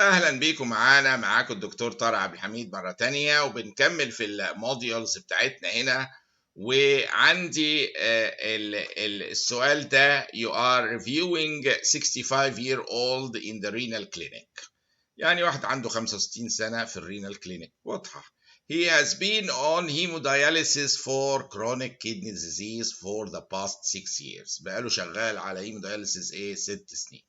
اهلا بيكم معاكم الدكتور طارق عبد الحميد مره تانية، وبنكمل في الموديولز بتاعتنا هنا. وعندي السؤال ده: you are reviewing 65-year-old in the renal clinic. يعني واحد عنده 65 سنه في الرينال كلينيك، واضحه. He has been on hemodialysis for chronic kidney disease for the past 6 years. بقاله شغال على hemodialysis 6 سنين.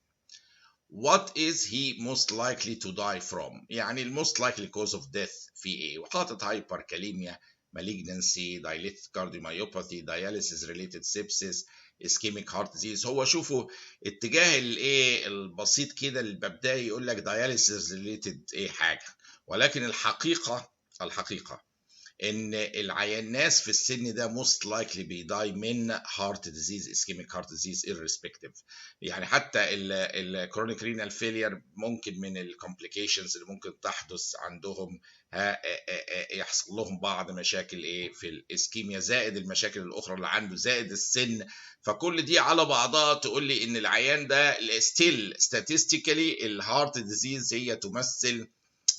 What is he most likely to die from؟ يعني ال most likely cause of death في ايه؟ وحاطط hyperkalemia, malignancy, dilated cardiomyopathy, dialysis related sepsis, ischemic heart disease. هو شوفوا اتجاه الايه البسيط كده المبدئي يقول لك dialysis related ايه حاجه، ولكن الحقيقه ان الناس في السن ده most likely بيداي من heart disease, ischemic heart disease irrespective. يعني حتى الكرونيك رينال فيلير ممكن من الكومبليكيشنز اللي ممكن تحدث عندهم يحصل لهم بعض مشاكل ايه في الاسكيميا، زائد المشاكل الاخرى اللي عنده، زائد السن. فكل دي على بعضها تقول لي ان العيان ده ستيل statistically الهارت ديزيز هي تمثل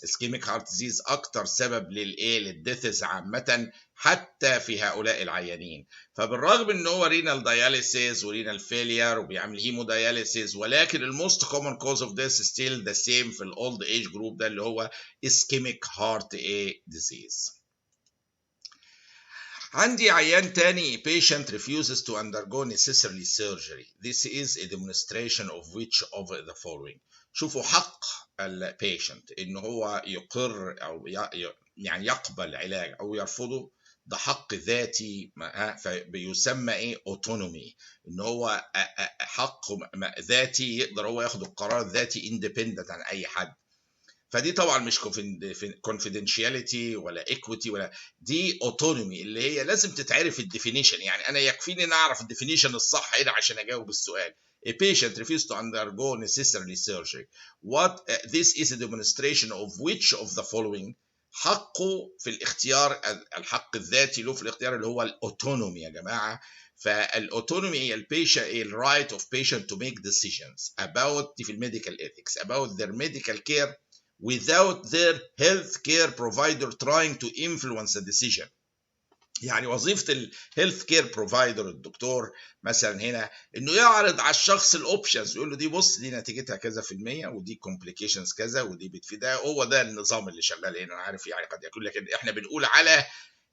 اسكيميك هارت ديزيز اكتر سبب للديثز عامه حتى في هؤلاء العيانين. فبالرغم ان هو رينال داياليسيس ورينال فيلير وبيعمل هيمو داياليسيس، ولكن الموست كومن كوز اوف ديث ستيل ذا سيم في الاولد ايج جروب ده اللي هو اسكيميك هارت ديزيز. عندي عيان تاني: patient refuses to undergo necessary surgery. This is a demonstration of which of the following. شوفوا حق البيشنت ان هو يقر او يعني يقبل علاج او يرفضه، ده حق ذاتي فبيسمى ايه؟ اوتونومي. ان هو حق ذاتي يقدر هو ياخد القرار الذاتي اندبندنت عن اي حد. فدي طبعا مش confidentiality ولا equity ولا دي autonomy اللي هي لازم تتعرف الديفينيشن. يعني انا يكفيني ان اعرف الديفينيشن الصح هنا عشان اجاوب السؤال. A patient refuses to undergo necessary surgery. This is a demonstration of which of the following. حقه في الاختيار، الحق الذاتي له في الاختيار اللي هو الاوتونومي يا جماعه. فالاوتونومي هي الرايت اوف patient to make decisions about في الميديكال ethics about their medical care without their health care provider trying to influence the decision. يعني وظيفة الهيلث كير بروفايدر الدكتور مثلا هنا انه يعرض على الشخص الاوبشنز، يقول له دي بص دي نتيجتها كذا في المية، ودي كومبليكيشنز كذا، ودي بتفيدها. هو ده النظام اللي شغال هنا. انا عارف يعني قد يكون، لكن احنا بنقول على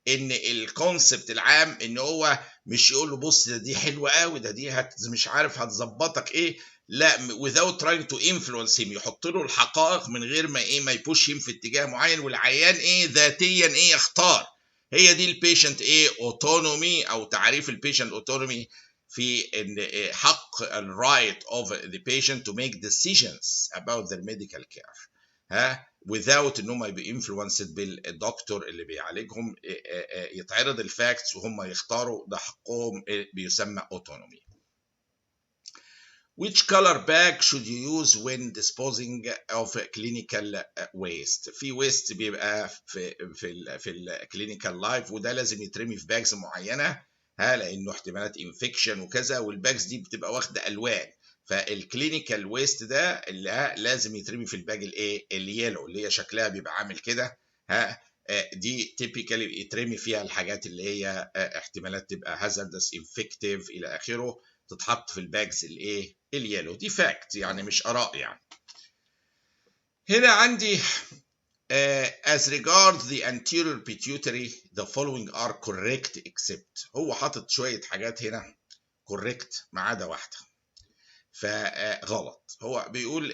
ان الكونسبت العام ان هو مش يقول له بص دي حلوه قوي، دي مش عارف هتظبطك ايه. لا، without trying to influence him، يحط له الحقائق من غير ما يبوش him في اتجاه معين، والعيان ذاتيا يختار. هي دي البيشنت اوتونومي، او تعريف البيشنت اوتونومي في ان حق الرايت اوف ذا بيشنت to make decisions about their medical care without ان هم يبقوا influenced بالدكتور اللي بيعالجهم. يتعرض الفاكتس وهم يختاروا، ده حقهم، بيسمى autonomy. Which color bag should you use when disposing of clinical waste؟ في waste بيبقى في الكلينيكال لايف، وده لازم يترمي في باجز معينه لانه احتمالات انفكشن وكذا، والباجز دي بتبقى واخده الوان. فالكلينيكال ويست ده اللي لازم يترمي في الباج اليلو اللي هي شكلها بيبقى عامل كده. دي تيبيكالي يترمي فيها الحاجات اللي هي احتمالات تبقى هازاردس انفكتيف الى اخره، تتحط في الباجز اليلو. دي فاكت يعني مش اراء. يعني هنا عندي as regards the anterior pituitary the following are correct except. هو حاطط شويه حاجات هنا correct ما عدا واحده فغلط. هو بيقول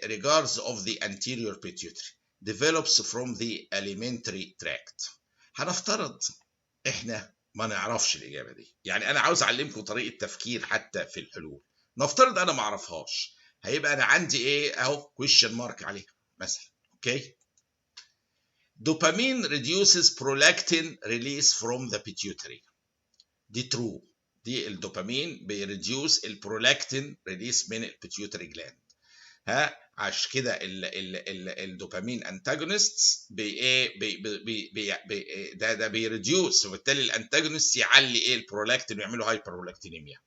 regards of the anterior pituitary develops from the alimentary tract. هنفترض احنا ما نعرفش الاجابه دي، يعني انا عاوز اعلمكم طريقه تفكير حتى في الحلول. نفترض انا ما اعرفهاش، هيبقى انا عندي اهو question mark عليها مثلا. اوكي، dopamine reduces prolactin release from the pituitary. دي true. دي الدوبامين بيريديوس البرولاكتين ريليس من البيتيوتري جلاند. عشان كده الدوبامين انتاجونست ده بيريديوس، وبالتالي الانتاجونست يعلي البرولاكتين ويعملوا هايبر برولاكتينيميا.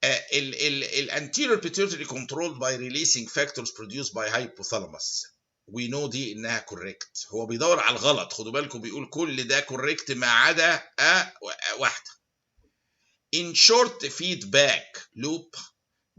الانتيريور pituitary controlled by releasing factors produced by hypothalamus. we know دي انها كوريكت. هو بيدور على الغلط، خدوا بالكم، بيقول كل ده كوريكت ما عدا واحده. in short feedback loop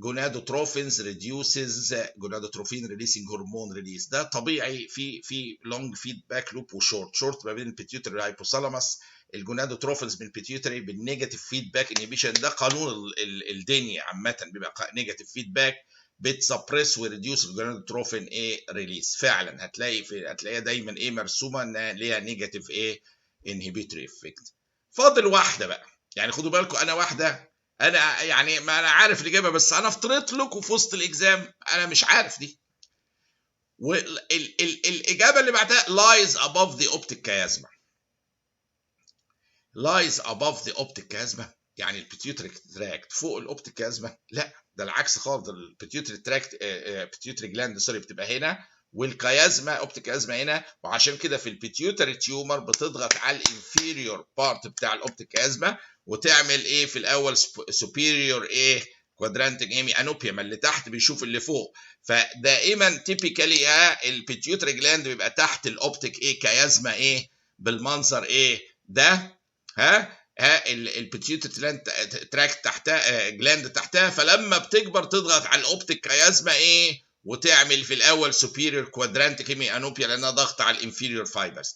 gonadotropins reduces gonadotropin releasing hormone release. ده طبيعي في long feedback loop وشورت. شورت ما بين البيتيوتري والهايبوثالاموس، الجونادوتروفينز من البيتيوتري بالنيجاتيف فيدباك انهبيشن. ده قانون الدنيا عامه، بيبقى نيجاتيف فيدباك بتسبريس وريديوس الجونادوتروفين ريليس. فعلا هتلاقيها دايما مرسومه انها ليها نيجاتيف انهبيتوري افكت. فاضل واحده بقى، يعني خدوا بالكم، انا واحده، انا يعني ما انا عارف الاجابه، بس انا افترضت لكم في وسط الاكزام انا مش عارف دي. والاجابه اللي بعدها lies above the optic chiasma. lies above the optic chiasma يعني البيتيوتري تراكت فوق الاوبتيك كازما؟ لا، ده العكس خالص. البيتيوتري تراكت بيتيوتري جلاند بتبقى هنا، والكيازما اوبتيك كازما هنا، وعشان كده في البيتيوتري تيومر بتضغط على الانفيريور بارت بتاع الاوبتيك كازما وتعمل في الاول سوبيريور كوادرانتيك هيمي انوبيوم، اللي تحت بيشوف اللي فوق. فدائما تيبيكالي البيتيوتري جلاند بيبقى تحت الاوبتيك كيازما بالمنظر ده. البيتيوتري تراكت تحتها، جلاند تحتها، فلما بتكبر تضغط على الاوبتيك كيازما وتعمل في الاول سوبيريور كوادرانتيك هيمي انوبيا لانها ضغط على الانفيريور فايبرز.